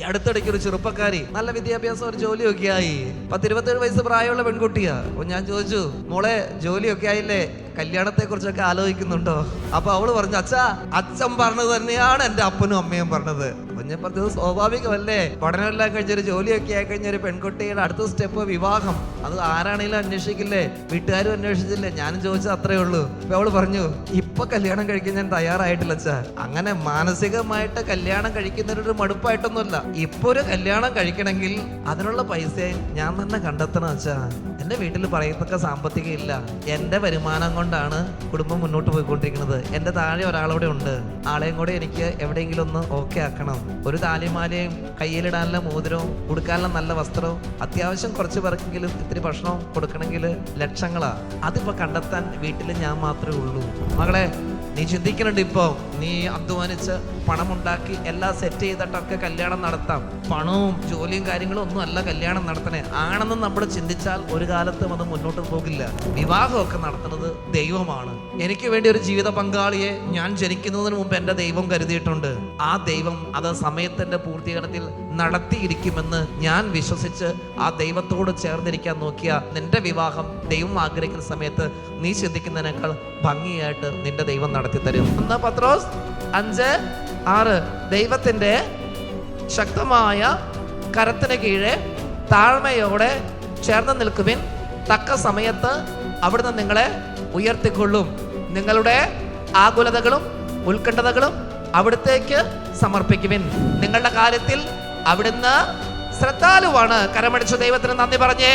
ഈ അടുത്തിടയ്ക്ക് ഒരു ചെറുപ്പക്കാരി, നല്ല വിദ്യാഭ്യാസം, ഒരു ജോലിയൊക്കെ ആയി, 10-27 വയസ്സ് പ്രായമുള്ള പെൺകുട്ടിയാ. അപ്പൊ ഞാൻ ചോദിച്ചു, മോളെ ജോലിയൊക്കെ ആയില്ലേ, കല്യാണത്തെ കുറിച്ചൊക്കെ ആലോചിക്കുന്നുണ്ടോ? അപ്പൊ അവള് പറഞ്ഞു, അച്ഛാ, അച്ഛൻ പറഞ്ഞത് തന്നെയാണ് എന്റെ അപ്പനും അമ്മയും പറഞ്ഞത്. അപ്പൊ ഞാൻ പറഞ്ഞത് സ്വാഭാവികമല്ലേ, പഠനമെല്ലാം കഴിഞ്ഞൊരു ജോലിയൊക്കെ ആയി കഴിഞ്ഞ ഒരു പെൺകുട്ടിയുടെ അടുത്ത സ്റ്റെപ്പ് വിവാഹം. അത് ആരാണെങ്കിലും അന്വേഷിക്കില്ലേ, വീട്ടുകാരും അന്വേഷിച്ചില്ലേ, ഞാനും ചോദിച്ചത് അത്രേ ഉള്ളൂ. അപ്പൊ അവള് പറഞ്ഞു, ഇപ്പൊ കല്യാണം കഴിക്കാൻ ഞാൻ തയ്യാറായിട്ടില്ല അച്ഛാ. അങ്ങനെ മാനസികമായിട്ട് കല്യാണം കഴിക്കുന്നതിനൊരു മടുപ്പായിട്ടൊന്നുമല്ല. ഇപ്പൊ ഒരു കല്യാണം കഴിക്കണമെങ്കിൽ അതിനുള്ള പൈസ ഞാൻ തന്നെ കണ്ടെത്തണം അച്ഛാ. എന്റെ വീട്ടിൽ പറയത്തക്ക സാമ്പത്തികം ഇല്ല. എന്റെ വരുമാനം കൊണ്ടാണ് കുടുംബം മുന്നോട്ട് പോയിക്കൊണ്ടിരിക്കുന്നത്. എന്റെ താഴെ ഒരാളോടെ ഉണ്ട്. ആളെയും കൂടെ എനിക്ക് എവിടെയെങ്കിലും ഒന്ന് ഓക്കെ ആക്കണം. ഒരു താലിമാലയും കയ്യിലിടാനുള്ള മോതിരവും ഉടുക്കാനുള്ള നല്ല വസ്ത്രവും അത്യാവശ്യം കുറച്ച് പേർക്കെങ്കിലും ഇത്തിരി ഭക്ഷണവും കൊടുക്കണമെങ്കിൽ ലക്ഷങ്ങളാ. അതിപ്പോ കണ്ടെത്താൻ വീട്ടിൽ ഞാൻ മാത്രമേ ഉള്ളൂ. മകളെ, നീ ചിന്തിക്കുന്നുണ്ട്, ഇപ്പൊ നീ അധ്വാനിച്ച് പണമുണ്ടാക്കി എല്ലാം സെറ്റ് ചെയ്തിട്ടൊക്കെ കല്യാണം നടത്താം. പണവും ജോലിയും കാര്യങ്ങളും ഒന്നും അല്ല കല്യാണം നടത്തണേ. ആണെന്ന് നമ്മൾ ചിന്തിച്ചാൽ ഒരു കാലത്തും അത് മുന്നോട്ട് പോകില്ല. വിവാഹമൊക്കെ നടത്തുന്നത് ദൈവമാണ്. എനിക്ക് വേണ്ടി ഒരു ജീവിത പങ്കാളിയെ ഞാൻ ജനിക്കുന്നതിന് മുമ്പ് എൻ്റെ ദൈവം കരുതിയിട്ടുണ്ട്. ആ ദൈവം അത് സമയത്തിന്റെ പൂർത്തീകരണത്തിൽ നടത്തിയിരിക്കുമെന്ന് ഞാൻ വിശ്വസിച്ച് ആ ദൈവത്തോട് ചേർന്നിരിക്കാൻ നോക്കിയ നിന്റെ വിവാഹം ദൈവം ആഗ്രഹിക്കുന്ന സമയത്ത് നീ ചിന്തിക്കുന്നതിനേക്കാൾ ഭംഗിയായിട്ട് നിന്റെ ദൈവം നടത്തി തരും. 1 പത്രോസ് 5:6 ദൈവത്തിന്റെ ശക്തമായ കരത്തിന് കീഴെ താഴ്മയോടെ ചേർന്ന് നിൽക്കുവിൻ. തക്ക സമയത്ത് അവിടുന്ന് നിങ്ങളെ ഉയർത്തിക്കൊള്ളും. നിങ്ങളുടെ ആകുലതകളും ഉത്കണ്ഠതകളും അവിടുത്തേക്ക് സമർപ്പിക്കുവിൻ. നിങ്ങളുടെ കാര്യത്തിൽ അവിടുന്ന് ശ്രദ്ധാലുവാണ്. കരമടിച്ച ദൈവത്തിന് നന്ദി പറഞ്ഞേ.